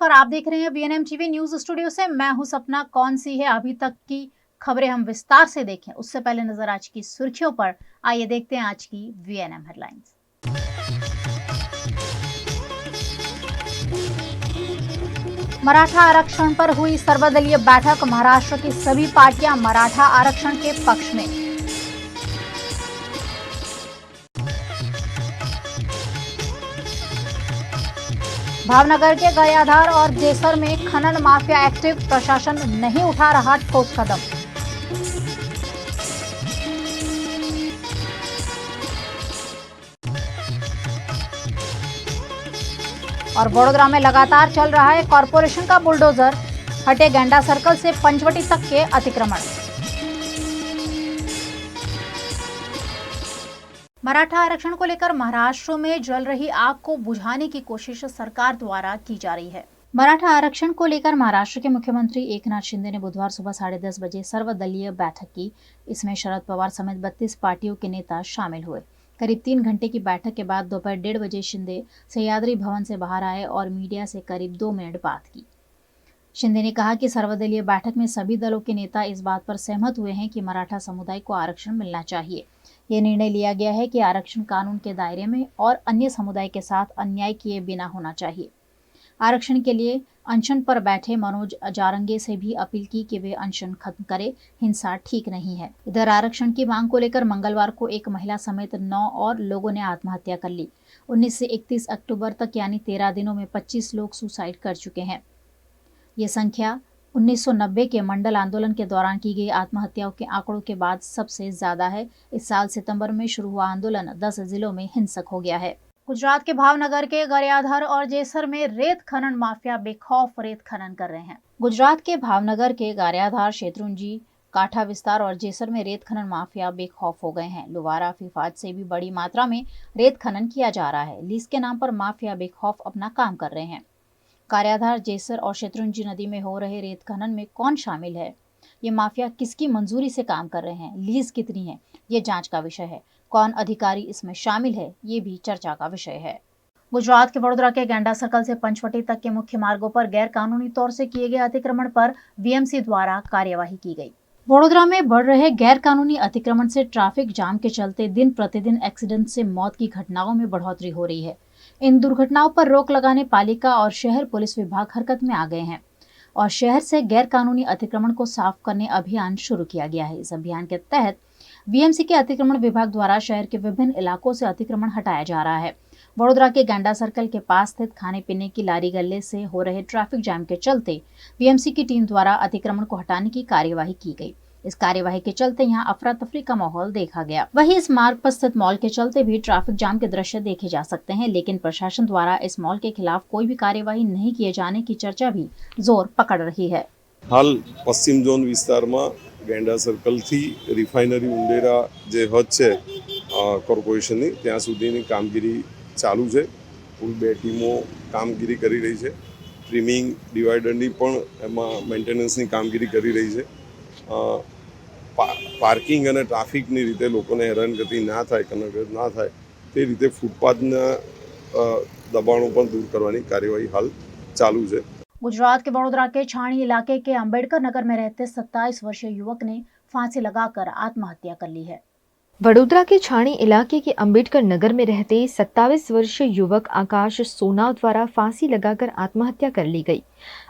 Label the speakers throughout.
Speaker 1: नमस्कार, आप देख रहे हैं वीएनएम टीवी न्यूज स्टूडियो से। मैं हूं सपना। कौन सी है अभी तक की खबरें हम विस्तार से देखें उससे पहले नजर आज की सुर्खियों पर। आइए देखते हैं आज की वीएनएम हेडलाइंस। मराठा आरक्षण पर हुई सर्वदलीय बैठक। महाराष्ट्र की सभी पार्टियां मराठा आरक्षण के पक्ष में। भावनगर के गयाधार और जेसर में खनन माफिया एक्टिव। प्रशासन नहीं उठा रहा ठोस कदम। और वडोदरा में लगातार चल रहा है कॉरपोरेशन का बुलडोजर। हटे गैंडा सर्कल से पंचवटी तक के अतिक्रमण। मराठा आरक्षण को लेकर महाराष्ट्र में जल रही आग को बुझाने की कोशिश सरकार द्वारा की जा रही है। मराठा आरक्षण को लेकर महाराष्ट्र के मुख्यमंत्री एकनाथ शिंदे ने बुधवार सुबह 10:30 बजे सर्वदलीय बैठक की। इसमें शरद पवार समेत 32 पार्टियों के नेता शामिल हुए। करीब 3 घंटे की बैठक के बाद दोपहर 1:30 बजे शिंदे सह्याद्री भवन से बाहर आए और मीडिया से करीब 2 मिनट बात की। शिंदे ने कहा कि सर्वदलीय बैठक में सभी दलों के नेता इस बात पर सहमत हुए हैं कि मराठा समुदाय को आरक्षण मिलना चाहिए। यह निर्णय लिया गया है कि आरक्षण कानून के दायरे में और अन्य समुदाय के साथ अन्याय किए बिना होना चाहिए। आरक्षण के लिए अनशन पर बैठे मनोज जारंगे से भी अपील की कि वे अनशन खत्म करें। हिंसा ठीक नहीं है। इधर आरक्षण की मांग को लेकर मंगलवार को एक महिला समेत 9 और लोगों ने आत्महत्या कर ली। 19 से 31 अक्टूबर तक यानी 13 दिनों में 25 लोग सुसाइड कर चुके हैं। ये संख्या 1990 के मंडल आंदोलन के दौरान की गई आत्महत्याओं के आंकड़ों के बाद सबसे ज्यादा है। इस साल सितंबर में शुरू हुआ आंदोलन 10 जिलों में हिंसक हो गया है। गुजरात के भावनगर के गरियाधर और जेसर में रेत खनन माफिया बेखौफ रेत खनन कर रहे हैं। गुजरात के भावनगर के गरियाधर, शेत्रुंजी, काठा विस्तार और जेसर में रेत खनन माफिया बेखौफ हो गए हैं। लुवारा फिफाद से भी बड़ी मात्रा में रेत खनन किया जा रहा है। लीज के नाम पर माफिया बेखौफ अपना काम कर रहे हैं। कारियाधार, जेसर और शेत्रुंजी नदी में हो रहे रेत खनन में कौन शामिल है? ये माफिया किसकी मंजूरी से काम कर रहे हैं? लीज कितनी है? ये जांच का विषय है। कौन अधिकारी इसमें शामिल है? ये भी चर्चा का विषय है। गुजरात के वडोदरा के गैंडा सर्कल से पंचवटी तक के मुख्य मार्गों पर गैर कानूनी तौर से किए गए अतिक्रमण पर वीएमसी द्वारा कार्यवाही की गई। वडोदरा में बढ़ रहे गैर कानूनी अतिक्रमण से ट्रैफिक जाम के चलते दिन प्रतिदिन एक्सीडेंट से मौत की घटनाओं में बढ़ोतरी हो रही है। इन दुर्घटनाओं पर रोक लगाने पालिका और शहर पुलिस विभाग हरकत में आ गए हैं और शहर से गैर कानूनी अतिक्रमण को साफ करने अभियान शुरू किया गया है। इस अभियान के तहत वीएमसी के अतिक्रमण विभाग द्वारा शहर के विभिन्न इलाकों से अतिक्रमण हटाया जा रहा है। वडोदरा के गैंडा सर्कल के पास स्थित खाने पीने की लारी गल्ले से हो रहे ट्रैफिक जाम के चलते वीएमसी की टीम द्वारा अतिक्रमण को हटाने की कार्यवाही की गई। इस कार्यवाही के चलते यहां अफरा तफरी का माहौल देखा गया। वहीं इस मार्ग पर स्थित मॉल के चलते भी ट्रैफिक जाम के दृश्य देखे जा सकते हैं, लेकिन प्रशासन द्वारा इस मॉल के खिलाफ कोई भी कार्यवाही नहीं किए जाने की चर्चा भी जोर पकड़ रही है।
Speaker 2: हाल पश्चिम जोन विस्तार में गैंडा सर्कल थी रिफाइनरी उंडेरा जे हद छे कॉर्पोरेशन नी त्यां सुधीनी कामगीरी चालू है। कुल 2 टीमों कामगीरी करी रही है। ट्रीमिंग डिवाइडरनी पण एमां मेन्टेनन्सनी कामगीरी करी रही है। पार्किंग और ट्राफिकनी रीते लोकोने हैरानगति ना थाय, कनगत ना थाय ते रीते फूटपाथना दबाणों पण दूर करवानी कार्यवाही हाल चालू है।
Speaker 1: गुजरात के वडोदरा के छाणी इलाके के अंबेडकर नगर में रहते 27 वर्षीय युवक ने फांसी लगाकर आत्महत्या कर ली है।
Speaker 3: वडोदरा के छाणी इलाके के अंबेडकर नगर में रहते 27 वर्षीय युवक आकाश सोनाव द्वारा फांसी लगाकर आत्महत्या कर ली गई।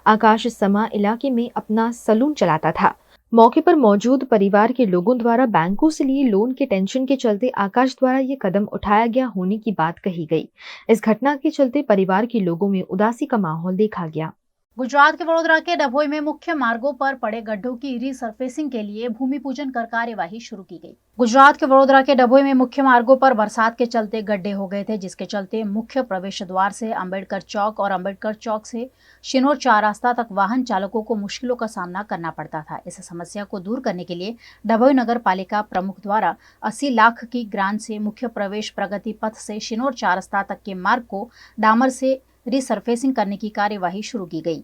Speaker 3: आकाश समा इलाके में अपना सलून चलाता था। मौके पर मौजूद परिवार के लोगों द्वारा बैंकों से लिए लोन के टेंशन के चलते आकाश द्वारा ये कदम उठाया गया होने की बात कही गई। इस घटना के चलते परिवार के लोगों में उदासी का माहौल देखा गया।
Speaker 1: गुजरात के वडोदरा के डभोई में मुख्य मार्गों पर पड़े गड्ढों की रीसर्फेसिंग के लिए भूमि पूजन कर कार्यवाही शुरू की गई। गुजरात के वडोदरा के डभोई में मुख्य मार्गों पर बरसात के चलते गड्ढे हो गए थे, जिसके चलते मुख्य प्रवेश द्वार से अंबेडकर चौक और अंबेडकर चौक से शिनोर 4 रास्ता तक वाहन चालकों को मुश्किलों का सामना करना पड़ता था। इस समस्या को दूर करने के लिए डभोई नगर पालिका प्रमुख द्वारा 80 लाख की ग्रांट से मुख्य प्रवेश प्रगति पथ से शिनोर 4 रास्ता तक के मार्ग को डामर से रीसर्फेसिंग करने की कार्यवाही शुरू की गई।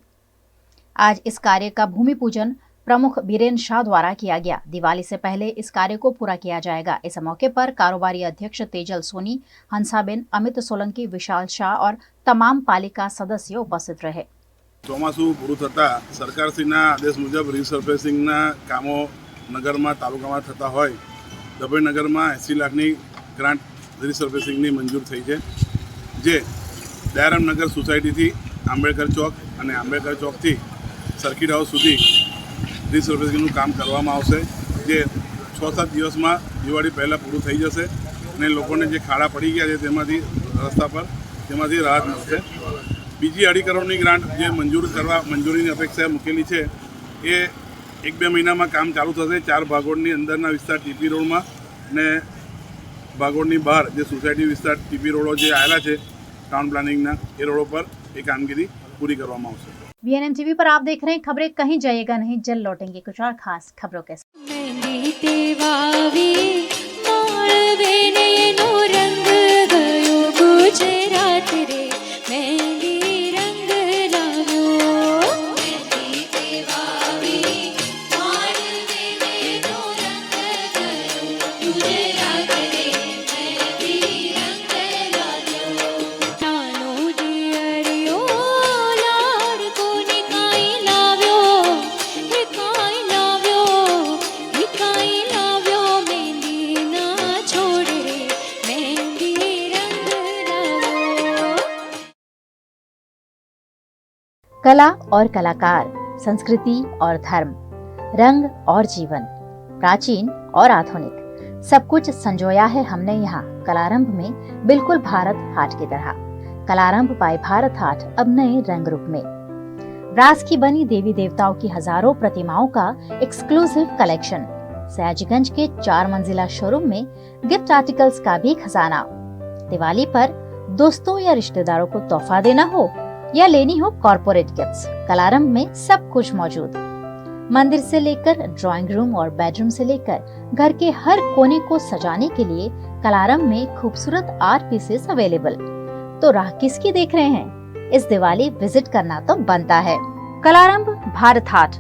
Speaker 1: आज इस कार्य का भूमि पूजन प्रमुख बीरेन शाह द्वारा किया गया। दिवाली से पहले इस कार्य को पूरा किया जाएगा। इस मौके पर कारोबारी अध्यक्ष तेजल सोनी, हंसाबेन, अमित सोलंकी, विशाल शाह और तमाम पालिका सदस्य उपस्थित रहे।
Speaker 4: ચોમાસું પૂરું થતાં સરકારશ્રીના આદેશ મુજબ રિસર્ફેસિંગના કામો નગરમાં તાલુકામાં થતા હોય ડભોઈ નગરમાં 80 લાખની ગ્રાન્ટ રિસર્ફેસિંગની મંજૂર થઈ છે, જે દયારામ નગર સોસાયટીથી આંબેડકર ચોક અને આંબેડકર ચોકથી સર્કિટ હાઉસ સુધી રિસર્ફેસિંગનું કામ કરવામાં આવશે, જે 6-7 દિવસમાં દિવાળી પહેલાં પૂરું થઈ જશે અને લોકોને જે ખાડા પડી ગયા છે તેમાંથી રસ્તા પર તેમાંથી રાહત મળશે. બીજી 2.5 કરોડની ગ્રાન્ટ જે મંજૂરીની અપેક્ષા મૂકેલી છે એ 1-2 મહિનામાં કામ ચાલુ થશે. 4 ભાગોળની અંદરના વિસ્તાર ટીપી રોડમાં અને ભાગોળની બહાર જે સોસાયટી વિસ્તાર ટીપી રોડો જે આવેલા છે ટાઉન પ્લાનિંગના એ રોડો પર એ કામગીરી પૂરી કરવામાં આવશે.
Speaker 1: VNM टीवी पर आप देख रहे हैं खबरें, कहीं जाइएगा नहीं, जल्द लौटेंगे कुछ और खास खबरों के साथ. कला और कलाकार, संस्कृति और धर्म, रंग और जीवन, प्राचीन और आधुनिक, सब कुछ संजोया है हमने यहाँ कलारंभ में, बिल्कुल भारत हाट की तरह. कलारंभ बाय भारत हाट अब नए रंग रूप में. ब्रास की बनी देवी देवताओं की हजारों प्रतिमाओं का एक्सक्लूसिव कलेक्शन. सयाजीगंज के 4 मंजिला शोरूम में गिफ्ट आर्टिकल्स का भी खजाना. दिवाली पर दोस्तों या रिश्तेदारों को तोहफा देना हो या लेनी हो कॉर्पोरेट गिफ्ट्स, कलारंभ में सब कुछ मौजूद. मंदिर से लेकर ड्राइंग रूम और बेडरूम से लेकर घर के हर कोने को सजाने के लिए कलारंभ में खूबसूरत आर्ट पीसेस अवेलेबल. तो राह किसकी देख रहे हैं? इस दिवाली विजिट करना तो बनता है. कलारंभ Bharat Haat,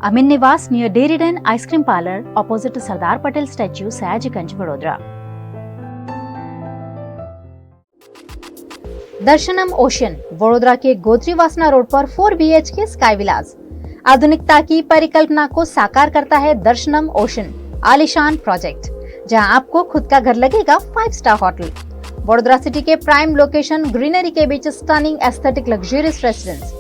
Speaker 1: Amin Niwas near dairy den ice cream parlour, opposite Sardar Patel statue, Sayajiganj, Vadodara. Darshanam ocean, Vadodara के गोत्री वासना रोड पर 4 BHK स्काई विलास. आधुनिकता की परिकल्पना को साकार करता है दर्शनम ओशन आलीशान प्रोजेक्ट, जहां आपको खुद का घर लगेगा 5 स्टार होटल. वडोदरा सिटी के प्राइम लोकेशन, ग्रीनरी के बीच स्टनिंग एस्थेटिक लग्जरियस रेसिडेंस.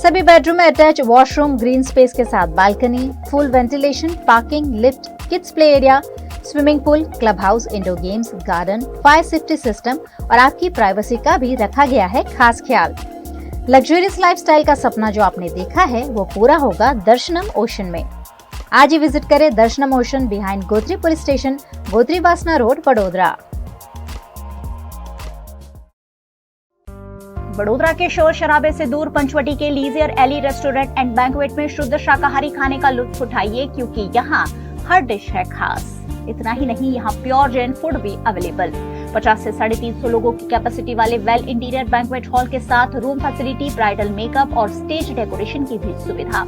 Speaker 1: सभी बेडरूम में अटैच वॉशरूम, ग्रीन स्पेस के साथ balcony, full ventilation, parking, lift, kids play area, swimming pool, club house, indoor games, garden, fire safety system और आपकी privacy का भी रखा गया है खास ख्याल. लग्जरियस लाइफस्टाइल का सपना जो आपने देखा है वो पूरा होगा दर्शनम ओशन में. आज ही विजिट करें दर्शनम ocean behind Gotri police station, Gotri वासना रोड, वडोदरा. वडोदरा के शोर शराबे से दूर पंचवटी के लीजियर एली रेस्टोरेंट एंड बैंक्वेट में शुद्ध शाकाहारी खाने का लुत्फ उठाइए, क्योंकि यहाँ हर डिश है खास. इतना ही नहीं, यहाँ प्योर जैन फूड भी अवेलेबल. 50 से 350 लोगों की कैपेसिटी वाले वेल इंटीरियर बैंक्वेट हॉल के साथ रूम फैसिलिटी, ब्राइडल मेकअप और स्टेज डेकोरेशन की भी सुविधा.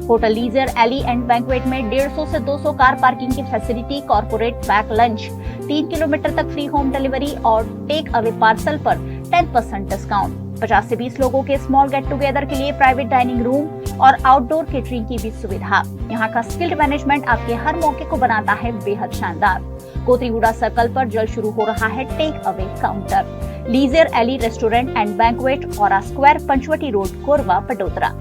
Speaker 1: होटल लीजियर एली एंड बैंक्वेट में 150 से 200 कार पार्किंग की facility, corporate pack lunch, 3 kilometre तक फ्री होम डिलीवरी और टेक अवे पार्सल पर 10% डिस्काउंट. 50 से 20 लोगों के स्मॉल गेट टुगेदर के लिए प्राइवेट डाइनिंग रूम और आउटडोर केटरिंग की भी सुविधा. यहाँ का स्किल्ड मैनेजमेंट आपके हर मौके को बनाता है बेहद शानदार. गोत्रीहुडा सर्कल पर जल्द शुरू हो रहा है टेक अवे काउंटर. लीजियर एली restaurant and banquet, aura square, Panchvati road, Gorwa, Vadodara.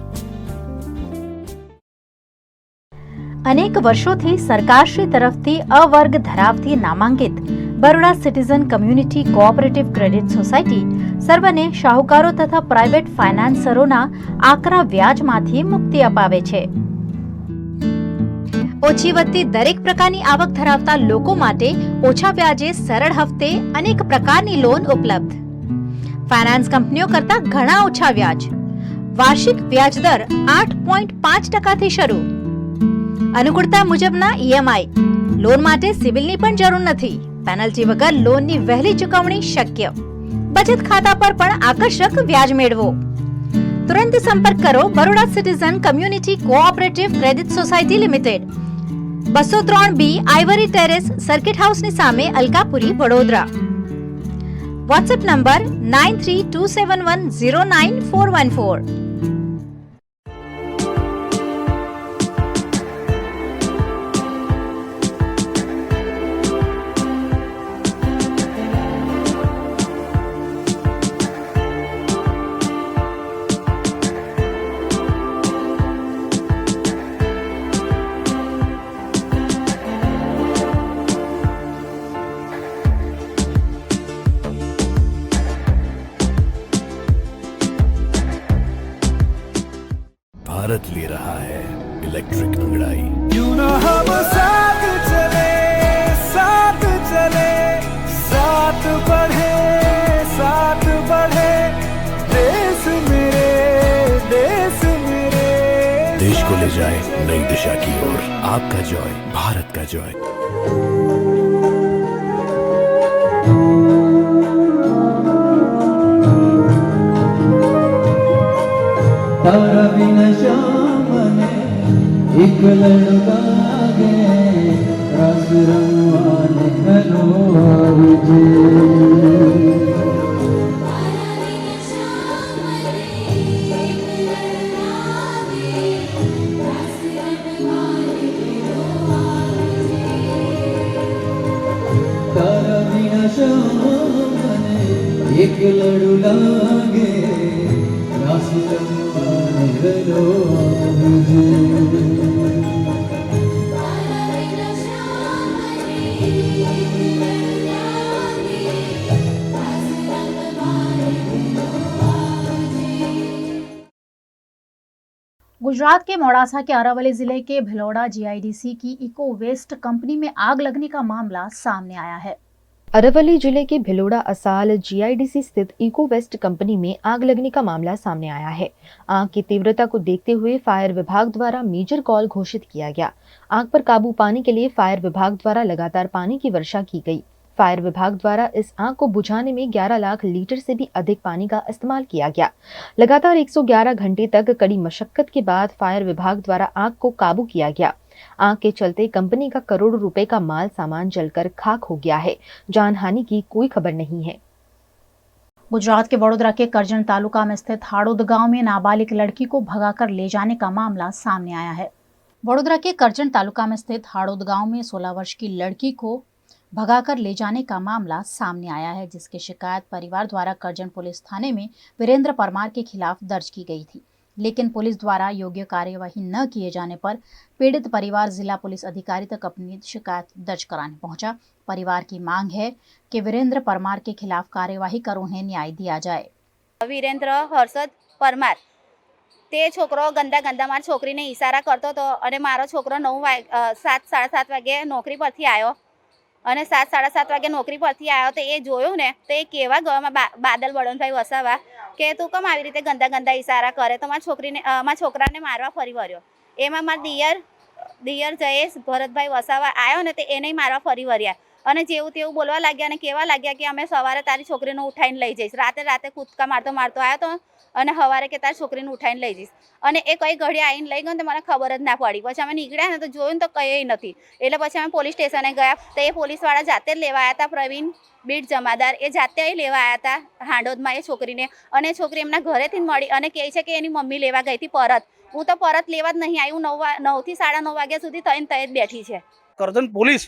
Speaker 1: अनेक वर्षोથી સરકારશ્રી તરફથી અવર્ગ ધરાવતી નામાંકિત Baroda citizen community cooperative credit society સર્વને શાહુકારો તથા પ્રાઇવેટ ફાઇનાન્સરોના આકરા વ્યાજમાંથી મુક્તિ અપાવે છે. ઓછી વત્તી દરેક પ્રકારની આવક ધરાવતા લોકો માટે ઓછા વ્યાજે સરળ હપ્તે અનેક પ્રકારની લોન ઉપલબ્ધ. ફાઇનાન્સ કંપનીઓ કરતા ઘણા ઓછા વ્યાજ. વાર્ષિક વ્યાજ દર 8.5% શરૂ. अनुकूलता मुजबना EMI. लोन माटे सिविलनी पण जरूर नथी. पेनल्टी वगर लोननी वहेली चुकवणी शक्य. बचत खाता पर पण आकर्षक व्याज मेळवो. तुरंत संपर्क करो Baroda citizen community cooperative credit society limited, 203B Ivory terrace, circuit house ની સામે, અલકાપુરી, વડોદરા. WhatsApp number 9327109414.
Speaker 5: दिशा की ओर, आपका जॉय भारत का जॉय।
Speaker 6: तारा बिना शाम ने एक लड़का गे रस रंगवाने घनो आवजे। तारा बिना शाम ने एक लड़ू लागे रस रंगवाने घनो आवजे।
Speaker 1: गुजरात के मोड़ासा के अरावली जिले के भिलोड़ा जीआईडीसी की इको वेस्ट कंपनी में आग लगने का मामला सामने आया है।
Speaker 3: अरावली जिले के भिलोड़ा असाल जीआईडीसी स्थित इको वेस्ट कंपनी में आग लगने का मामला सामने आया है। आग की तीव्रता को देखते हुए फायर विभाग द्वारा मेजर कॉल घोषित किया गया। आग पर काबू पाने के लिए फायर विभाग द्वारा लगातार पानी की वर्षा की गई। फायर विभाग द्वारा इस आग को बुझाने में 11 लाख लीटर से भी अधिक पानी का इस्तेमाल किया गया। लगातार 111 घंटे तक कड़ी मशक्कत के बाद फायर विभाग द्वारा आग को काबू किया गया। आग के चलते कंपनी का करोड़ों रुपए का माल सामान जलकर खाक हो गया है। जान हानि की कोई खबर नहीं है।
Speaker 1: गुजरात के वडोदरा के करजन तालुका में स्थित हाड़ोद गांव में नाबालिग लड़की को भगाकर ले जाने का मामला सामने आया है। वडोदरा के करजन तालुका में स्थित हाड़ोद गांव में 16 वर्ष की लड़की को भगाकर ले जाने का मामला सामने आया है, जिसकी शिकायत परिवार द्वारा करजन पुलिस थाने में वीरेंद्र परमार के खिलाफ दर्ज की गई थी, लेकिन पुलिस द्वारा योग्य कार्यवाही न किए जाने पर पीड़ित परिवार जिला पुलिस अधिकारी तक अपनी शिकायत दर्ज कराने पहुंचा। परिवार की मांग है कि वीरेंद्र परमार के खिलाफ कार्यवाही कर उन्हें न्याय दिया जाए।
Speaker 7: वीरेंद्र हर्षद परमार ते छोकरो गंदा गंदा मारी छोकरीने इशारा करतो तो अने मारो छोकरो 7:30 वागे नौकरी परथी आयो અને 7:30 વાગે નોકરી પરથી આવ્યો તો એ જોયું ને તો એ કેવા ગયો બાદલ બળવંતભાઈ વસાવા કે તું કેમ આવી રીતે ગંદા ગંદા ઇશારા કરે તો મારા છોકરાને મારવા ફરી વળ્યો। એમાં મારા દિયર જયેશ ભરતભાઈ વસાવા આવ્યો ને તો એને મારવા ફરી વળ્યા અને જેવું તેવું બોલવા લાગ્યા અને કહેવા લાગ્યા કે અમે સવારે તારી છોકરીને ઉઠાઈને લઈ જઈશ। રાતે કૂદકા મારતો આવ્યો તો અને સવારે કે તારી છોકરીને ઉઠાઈને લઈ જઈશ અને એ કઈ ઘડી આવીને લઈ ગયો તો મને ખબર જ ના પડી। પછી અમે નીકળ્યા ને તો જોયું તો કંઈ નથી, એટલે પછી અમે પોલીસ સ્ટેશને ગયા તો એ પોલીસવાળા જાતે જ લેવા આવ્યા હતા। પ્રવીણ બીટ જમાદાર એ જાતે અહીં લેવા આવ્યા હતા હાંડોદમાં એ છોકરીને અને એ છોકરી એમના ઘરેથી જ મળી અને કહે છે કે એની મમ્મી લેવા ગઈ હતી પરત। હું તો પરત લેવા જ નહીં આવી, હું 9 થી 9:30 વાગ્યા સુધી થઈને તઈ જ બેઠી છે।
Speaker 8: કરજણ પોલીસ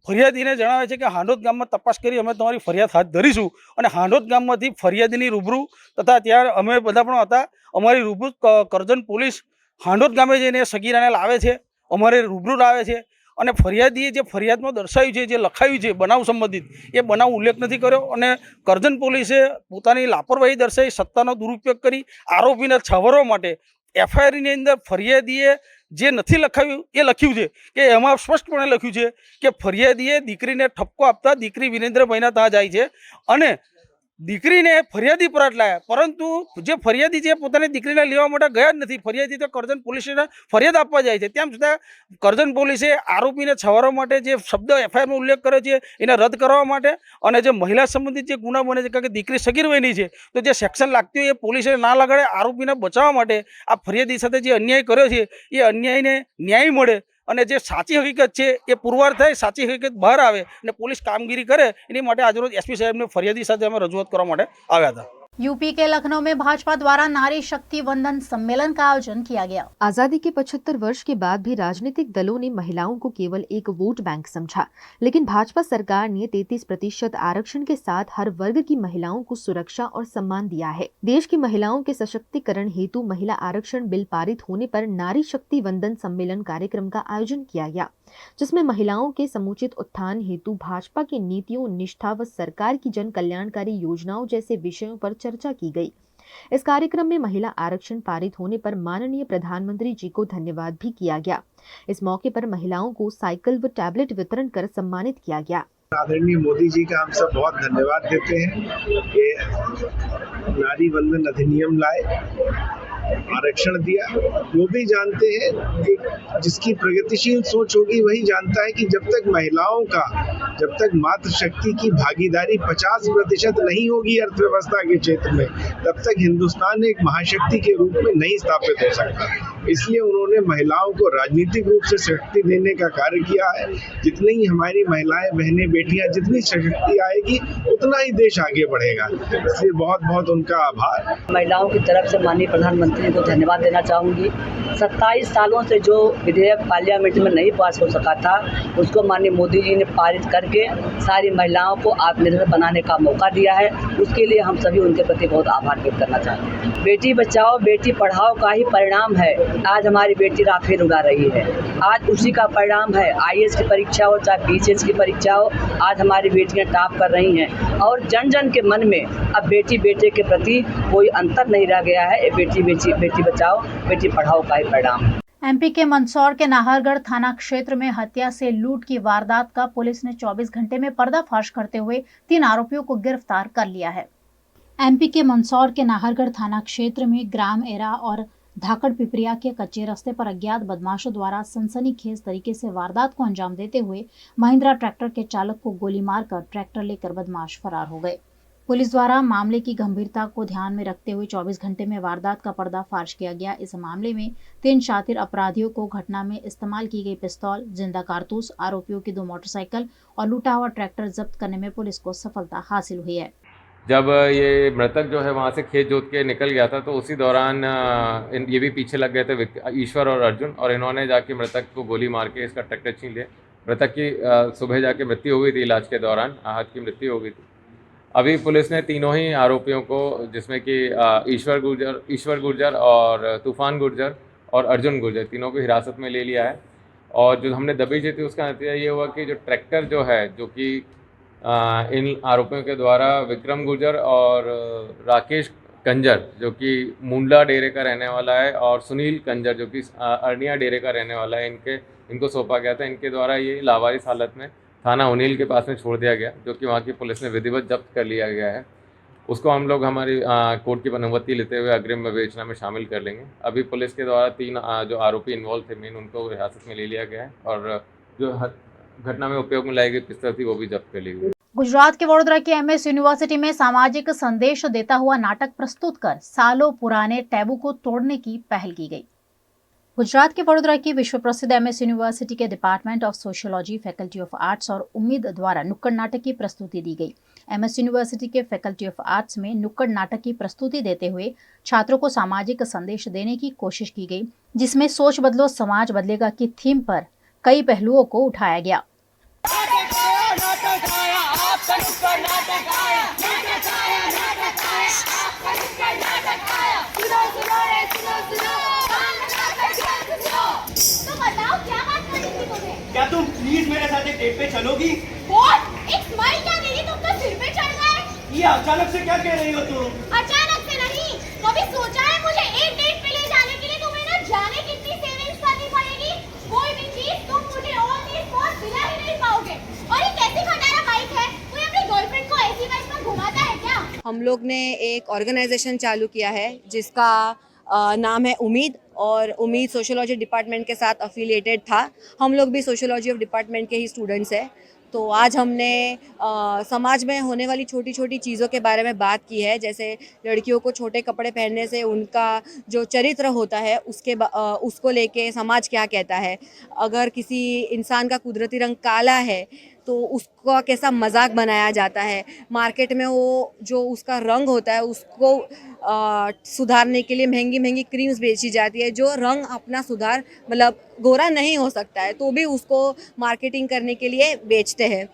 Speaker 8: ફરિયાદીને જણાવે છે કે હાંડોદ ગામમાં તપાસ કરી અમે તમારી ફરિયાદ હાથ ધરીશું અને હાંડોદ ગામમાંથી ફરિયાદીની રૂબરૂ તથા ત્યાં અમે બધા પણ હતા। અમારી રૂબરૂ કરજણ પોલીસ હાંડોદ ગામે જઈને સગીરાને લાવે છે, અમારે રૂબરૂ લાવે છે અને ફરિયાદીએ જે ફરિયાદમાં દર્શાવ્યું છે, જે લખાયું છે બનાવ સંબંધિત, એ બનાવ ઉલ્લેખ નથી કર્યો અને કરજણ પોલીસે પોતાની લાપરવાહી દર્શાવી સત્તાનો દુરુપયોગ કરી આરોપીને છાવરવા માટે એફઆઈઆરની અંદર ફરિયાદીએ જે નથી લખાવ્યું એ લખ્યું છે કે એમાં સ્પષ્ટપણે લખ્યું છે કે ફરિયાદીએ દીકરીને ઠપકો આપતા દીકરી વિરેન્દ્રભાઈના ત્યાં જાય છે અને દીકરીને ફરિયાદી પરત લાયા, પરંતુ જે ફરિયાદી છે પોતાની દીકરીને લેવા માટે ગયા જ નથી। ફરિયાદી તો કરજણ પોલીસને ફરિયાદ આપવા જાય છે, તેમ છતાં કરજણ પોલીસે આરોપીને છવારવા માટે જે શબ્દ એફઆઈઆરમાં ઉલ્લેખ કરે છે એને રદ કરવા માટે અને જે મહિલા સંબંધિત જે ગુના બને છે કારણ કે દીકરી સગીર વયની છે તો જે સેક્શન લાગતી હોય એ પોલીસે ના લગાડે, આરોપીને બચાવવા માટે આ ફરિયાદી સાથે જે અન્યાય કર્યો છે એ અન્યાયને ન્યાય મળે અને જે સાચી હકીકત છે એ પુરવાર થાય, સાચી હકીકત બહાર આવે અને પોલીસ કામગીરી કરે, એની માટે આજરોજ એસપી સાહેબને ફરિયાદી સાથે અમે રજૂઆત કરવા માટે આવ્યા હતા।
Speaker 1: यूपी के लखनऊ में भाजपा द्वारा नारी शक्ति वंदन सम्मेलन का आयोजन किया गया।
Speaker 3: आजादी के 75 वर्ष के बाद भी राजनीतिक दलों ने महिलाओं को केवल एक वोट बैंक समझा, लेकिन भाजपा सरकार ने 33% आरक्षण के साथ हर वर्ग की महिलाओं को सुरक्षा और सम्मान दिया है। देश की महिलाओं के सशक्तिकरण हेतु महिला आरक्षण बिल पारित होने पर नारी शक्ति वंदन सम्मेलन कार्यक्रम का आयोजन किया गया, जिसमें महिलाओं के समुचित उत्थान हेतु भाजपा की नीतियों, निष्ठा व सरकार की जन कल्याणकारी योजनाओं जैसे विषयों पर चर्चा की गई। इस कार्यक्रम में महिला आरक्षण पारित होने पर माननीय प्रधानमंत्री जी को धन्यवाद भी किया गया। इस मौके पर महिलाओं को साइकिल व टैबलेट वितरण कर सम्मानित किया गया।
Speaker 9: आदरणीय मोदी जी का हम सब बहुत धन्यवाद देते हैं कि नारी वंदन अधिनियम लाए आरक्षण दिया। वो भी जानते हैं कि जिसकी प्रगतिशील सोच होगी वही जानता है कि जब तक मातृशक्ति की भागीदारी 50% नहीं होगी अर्थव्यवस्था के क्षेत्र में, तब तक हिंदुस्तान एक महाशक्ति के रूप में नहीं स्थापित हो सकता। इसलिए उन्होंने महिलाओं को राजनीतिक रूप से शक्ति देने का कार्य किया है। जितनी ही हमारी महिलाएं, बहनें, बेटियां जितनी शक्ति आएगी उतना ही देश आगे बढ़ेगा। इसलिए बहुत बहुत उनका आभार।
Speaker 10: महिलाओं की तरफ से माननीय प्रधानमंत्री को धन्यवाद देना चाहूँगी। 27 सालों से जो विधेयक पार्लियामेंट में नहीं पास हो सका था, उसको माननीय मोदी जी ने पारित करके सारी महिलाओं को आत्मनिर्भर बनाने का मौका दिया है। उसके लिए हम सभी उनके प्रति बहुत आभार व्यक्त करना चाहते हैं। बेटी बचाओ बेटी पढ़ाओ का ही परिणाम है आज हमारी बेटी राफेल उड़ा रही है। आज उसी का परिणाम है, IAS की परीक्षा हो चाहे BCS की परीक्षा हो, आज हमारी बेटियां टॉप कर रही हैं और जन जन के मन में अब बेटी बेटे के प्रति कोई अंतर नहीं रह गया है। बेटी बचाओ बेटी पढ़ाओ का ही परिणाम है।
Speaker 1: MP के मंदसौर के नाहरगढ़ थाना क्षेत्र में हत्या से लूट की वारदात का पुलिस ने 24 घंटे में पर्दाफाश करते हुए 3 आरोपियों को गिरफ्तार कर लिया है। MP के मंदसौर के नाहरगढ़ थाना क्षेत्र में ग्राम एरा और धाकड़ पिपरिया के कच्चे रास्ते पर अज्ञात बदमाशों द्वारा सनसनीखेज तरीके से वारदात को अंजाम देते हुए महिंद्रा ट्रैक्टर के चालक को गोली मारकर ट्रैक्टर लेकर बदमाश फरार हो गए। पुलिस द्वारा मामले की गंभीरता को ध्यान में रखते हुए 24 घंटे में वारदात का पर्दाफाश किया गया। इस मामले में 3 शातिर अपराधियों को घटना में इस्तेमाल की गई पिस्तौल, जिंदा कारतूस, आरोपियों की 2 मोटरसाइकिल और लूटा हुआ ट्रैक्टर जब्त करने में पुलिस को सफलता हासिल हुई है।
Speaker 11: जब ये मृतक जो है वहाँ से खेत जोत के निकल गया था तो उसी दौरान ये भी पीछे लग गए थे ईश्वर और अर्जुन, और इन्होंने जाके मृतक को गोली मार के इसका ट्रैक्टर छीन लिया। मृतक की सुबह जाके मृत्यु हो गई थी, इलाज के दौरान आहत की मृत्यु हो गई थी। अभी पुलिस ने तीनों ही आरोपियों को, जिसमें कि ईश्वर गुर्जर और तूफान गुर्जर और अर्जुन गुर्जर, तीनों को हिरासत में ले लिया है। और जो हमने दबिश दी थी उसका नतीजा ये हुआ कि जो ट्रैक्टर जो है, जो कि इन आरोपियों के द्वारा विक्रम गुर्जर और राकेश कंजर जो कि मुंडला डेरे का रहने वाला है और सुनील कंजर जो कि अरनिया डेरे का रहने वाला है, इनको सौंपा गया था। इनके द्वारा ये लावारिस हालत में थाना उनील के पास में छोड़ दिया गया, जो कि वहाँ की पुलिस ने विधिवत जब्त कर लिया गया है। उसको हम लोग हमारी कोर्ट की अनुमति लेते हुए अग्रिम विवेचना में शामिल कर लेंगे। अभी पुलिस के द्वारा 3 जो आरोपी इन्वॉल्व थे मेन, उनको हिरासत में ले लिया गया है और जो घटना में उपयोग में लाई गई पिस्तौल थी वो भी जब्त कर ली गई।
Speaker 1: गुजरात के वडोदरा की MS यूनिवर्सिटी में सामाजिक संदेश देता हुआ नाटक प्रस्तुत कर सालों पुराने टैबू को तोड़ने की पहल की गई। गुजरात के वडोदरा की विश्व प्रसिद्ध MS यूनिवर्सिटी के department of sociology, faculty of arts और उम्मीद द्वारा नुक्कड़ नाटक की प्रस्तुति दी गई। MS यूनिवर्सिटी के फैकल्टी ऑफ आर्ट्स में नुक्कड़ नाटक की प्रस्तुति देते हुए छात्रों को सामाजिक संदेश देने की कोशिश की गई, जिसमें सोच बदलो समाज बदलेगा की थीम पर कई पहलुओं को उठाया गया।
Speaker 12: क्या तुम प्लीज मेरे साथ एक डेट पे चलोगी?
Speaker 13: एक स्माइल क्या दीदी, तुम तो सिर पे चढ़ गए।
Speaker 12: ये अचानक से क्या कह रही हो तुम?
Speaker 13: अचानक से नहीं, कभी सोचा है मुझे एक डेट पे ले जाने के लिए तुम्हें ना जाने कितनी सेविंग्स करनी पड़ेगी? कोई भी चीज तुम मुझे ऑन दी स्पॉट दिला ही नहीं पाओगे। और ये कैसी खटारा बाइक है, कोई अपनी गर्लफ्रेंड को ऐसी बाइक पर घुमाता है क्या?
Speaker 14: हम लोग ने एक ऑर्गेनाइजेशन चालू किया है जिसका नाम है उम्मीद, और उम्मीद सोशियोलॉजी डिपार्टमेंट के साथ अफिलिएटेड था। हम लोग भी सोशियोलॉजी ऑफ डिपार्टमेंट के ही स्टूडेंट्स हैं। तो आज हमने समाज में होने वाली छोटी छोटी चीज़ों के बारे में बात की है, जैसे लड़कियों को छोटे कपड़े पहनने से उनका जो चरित्र होता है उसको लेके समाज क्या कहता है। अगर किसी इंसान का कुदरती रंग काला है तो उसका कैसा मजाक बनाया जाता है। मार्केट में वो जो उसका रंग होता है उसको सुधारने के लिए महंगी महंगी क्रीम्स बेची जाती है, जो रंग अपना सुधार मतलब गोरा नहीं हो सकता है तो भी उसको मार्केटिंग करने के लिए बेचते हैं।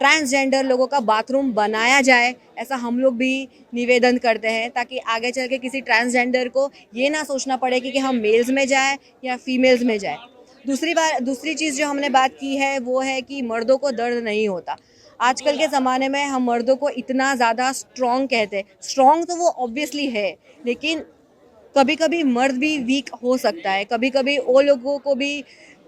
Speaker 14: ट्रांसजेंडर लोगों का बाथरूम बनाया जाए, ऐसा हम लोग भी निवेदन करते हैं, ताकि आगे चल के किसी ट्रांसजेंडर को ये ना सोचना पड़े कि हम मेल्स में जाए या फीमेल्स में जाए। दूसरी चीज़ जो हमने बात की है वो है कि मर्दों को दर्द नहीं होता। आजकल के ज़माने में हम मर्दों को इतना ज़्यादा स्ट्रॉन्ग कहते हैं। स्ट्रॉन्ग तो वो ऑब्वियसली है, लेकिन कभी कभी मर्द भी वीक हो सकता है, कभी कभी वो लोगों को भी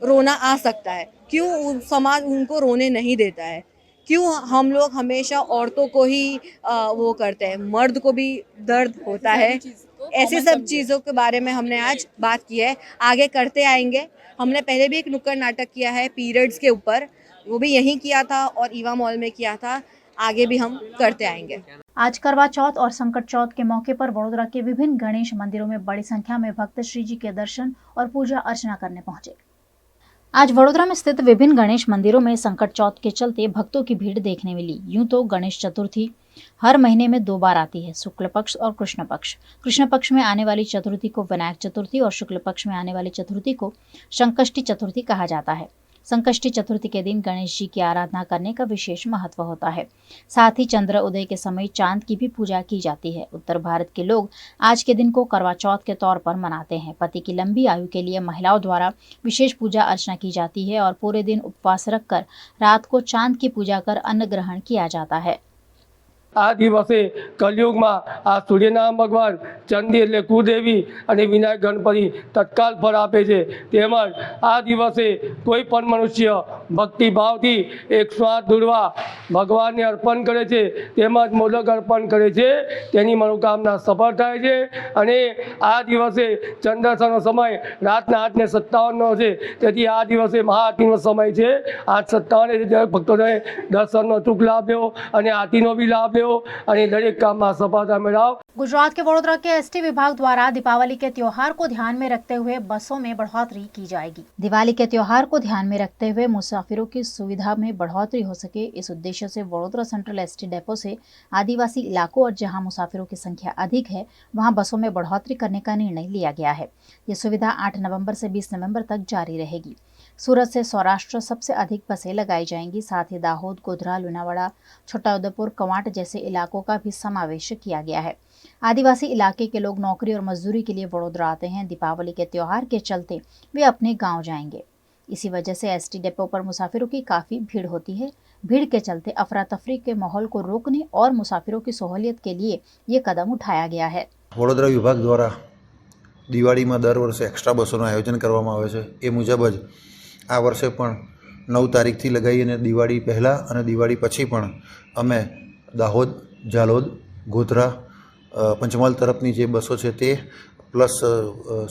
Speaker 14: रोना आ सकता है। क्यों समाज उनको रोने नहीं देता है? क्यों हम लोग हमेशा औरतों को ही वो करते हैं? मर्द को भी दर्द होता है, ऐसे सब चीज़ों के बारे में हमने आज बात की है, आगे करते आएंगे। हमने पहले भी एक नुक्कड़ नाटक किया है पीरियड्स के ऊपर, वो भी यहीं किया था और ईवा मॉल में किया था, आगे भी हम करते आएंगे।
Speaker 1: आज करवा चौथ और संकट चौथ के मौके पर वडोदरा के विभिन्न गणेश मंदिरों में बड़ी संख्या में भक्त श्री जी के दर्शन और पूजा अर्चना करने पहुंचे। आज वडोदरा में स्थित विभिन्न गणेश मंदिरों में संकट चौथ के चलते भक्तों की भीड़ देखने मिली। यूं तो गणेश चतुर्थी हर महीने में 2 बार आती है, शुक्ल पक्ष और कृष्ण पक्ष। कृष्ण पक्ष में आने वाली चतुर्थी को विनायक चतुर्थी और शुक्ल पक्ष में आने वाली चतुर्थी को संकष्टी चतुर्थी कहा जाता है। संकष्टी चतुर्थी के दिन गणेश जी की आराधना करने का विशेष महत्व होता है। साथ ही चंद्र उदय के समय चांद की भी पूजा की जाती है। उत्तर भारत के लोग आज के दिन को करवा चौथ के तौर पर मनाते हैं। पति की लंबी आयु के लिए महिलाओं द्वारा विशेष पूजा अर्चना की जाती है और पूरे दिन उपवास रखकर रात को चांद की पूजा कर अन्न ग्रहण किया जाता है।
Speaker 8: આ દિવસે કલયુગમાં આ સૂર્યનારાયણ ભગવાન ચંડી એટલે કુદેવી અને વિનાયક ગણપતિ તત્કાલ ફળ આપે છે તેમજ આ દિવસે કોઈ પણ મનુષ્ય ભક્તિભાવથી 108 દુર્વા ભગવાનને અર્પણ કરે છે તેમજ મોદક અર્પણ કરે છે તેની મનોકામના સફળ થાય છે અને આ દિવસે ચંદ્રસનો સમય રાતના 8:57 છે તેથી આ દિવસે મહાઆરતીનો સમય છે 8:57 ભક્તોને દર્શનનો અચૂક લાભ લેવો અને આરતીનો બી લાભ
Speaker 1: गुजरात के वडोदरा के एसटी विभाग द्वारा दीपावली के त्योहार को ध्यान में रखते हुए बसों में बढ़ोतरी की जाएगी। दिवाली के त्योहार को ध्यान में रखते हुए मुसाफिरों की सुविधा में बढ़ोतरी हो सके, इस उद्देश्य से वडोदरा सेंट्रल एसटी डेपो से आदिवासी इलाकों और जहां मुसाफिरों की संख्या अधिक है वहां बसों में बढ़ोतरी करने का निर्णय लिया गया है। ये सुविधा 8 नवंबर से 20 नवंबर तक जारी रहेगी। सूरत से सौराष्ट्र सबसे अधिक बसें लगाई जाएंगी। साथ ही दाहोद, गोधरा, लुनावाड़ा, छोटाउदेपुर, कवांट जैसे इलाकों का भी समावेश किया गया है। आदिवासी इलाके के लोग नौकरी और मजदूरी के लिए वडोदरा आते हैं। दीपावली के त्योहार के चलते वे अपने गांव जाएंगे। इसी वजह से एसटी डिपो पर मुसाफिरों की काफ़ी भीड़ होती है। भीड़ के चलते अफरा तफरी के माहौल को रोकने और मुसाफिरों की सहूलियत के लिए ये कदम उठाया गया है।
Speaker 15: वडोदरा विभाग द्वारा दिवाळीમાં દર વર્ષે એક્સ્ટ્રા બસોનું આયોજન કરવામાં આવે છે। એ મુજબ જ આ વર્ષે પણ 9 તારીખથી લગાવી અને દિવાળી પહેલાં અને દિવાળી પછી પણ અમે દાહોદ, ઝાલોદ, ગોધરા, પંચમહાલ તરફની જે બસો છે તે પ્લસ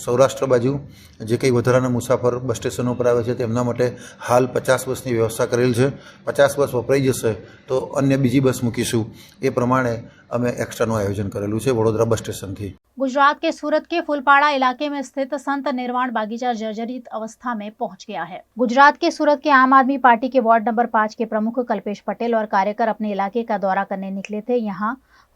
Speaker 15: સૌરાષ્ટ્ર બાજુ જે કંઈ વધારાના મુસાફર બસ સ્ટેશનો પર આવે છે તેમના માટે હાલ 50 બસની વ્યવસ્થા કરેલ છે। 50 બસ વપરાઈ જશે તો अन्य બીજી બસ મૂકીશું। એ પ્રમાણે અમે એક્સ્ટ્રાનું આયોજન કરેલું છે વડોદરા બસ સ્ટેશનથી।
Speaker 1: गुजरात के सूरत के फुलपाड़ा इलाके में स्थित संत निर्वाण बागीचा जर्जरित अवस्था में पहुंच गया है। गुजरात के सूरत के आम आदमी पार्टी के वार्ड नंबर 5 के प्रमुख कल्पेश पटेल और कार्यकर अपने इलाके का दौरा करने निकले थे। यहाँ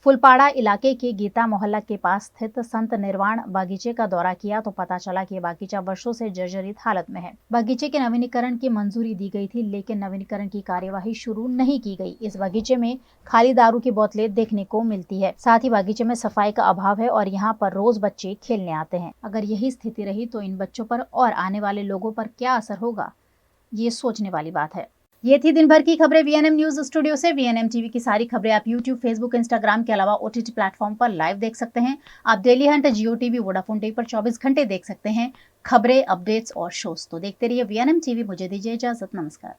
Speaker 1: फुलपाड़ा इलाके के गीता मोहल्ला के पास स्थित संत निर्वाण बागीचे का दौरा किया तो पता चला कि बागीचा वर्षों से जर्जरित हालत में है। बागीचे के नवीनीकरण की मंजूरी दी गई थी, लेकिन नवीनीकरण की कार्यवाही शुरू नहीं की गई। इस बागीचे में खाली दारू की बोतलें देखने को मिलती है। साथ ही बागीचे में सफाई का अभाव है और यहाँ पर रोज बच्चे खेलने आते हैं। अगर यही स्थिति रही तो इन बच्चों पर और आने वाले लोगों पर क्या असर होगा, ये सोचने वाली बात है। ये थी दिन भर की खबरें वीएनएम न्यूज स्टूडियो से। वीएनएम टीवी की सारी खबरें आप यूट्यूब, फेसबुक, इंस्टाग्राम के अलावा ओटीटी प्लेटफॉर्म पर लाइव देख सकते हैं। आप डेली हंट, जियो टीवी, वोडाफोन टीवी पर 24 घंटे देख सकते हैं खबरें, अपडेट्स और शोज। तो देखते रहिए वीएनएम टीवी। मुझे दीजिए इजाजत, नमस्कार।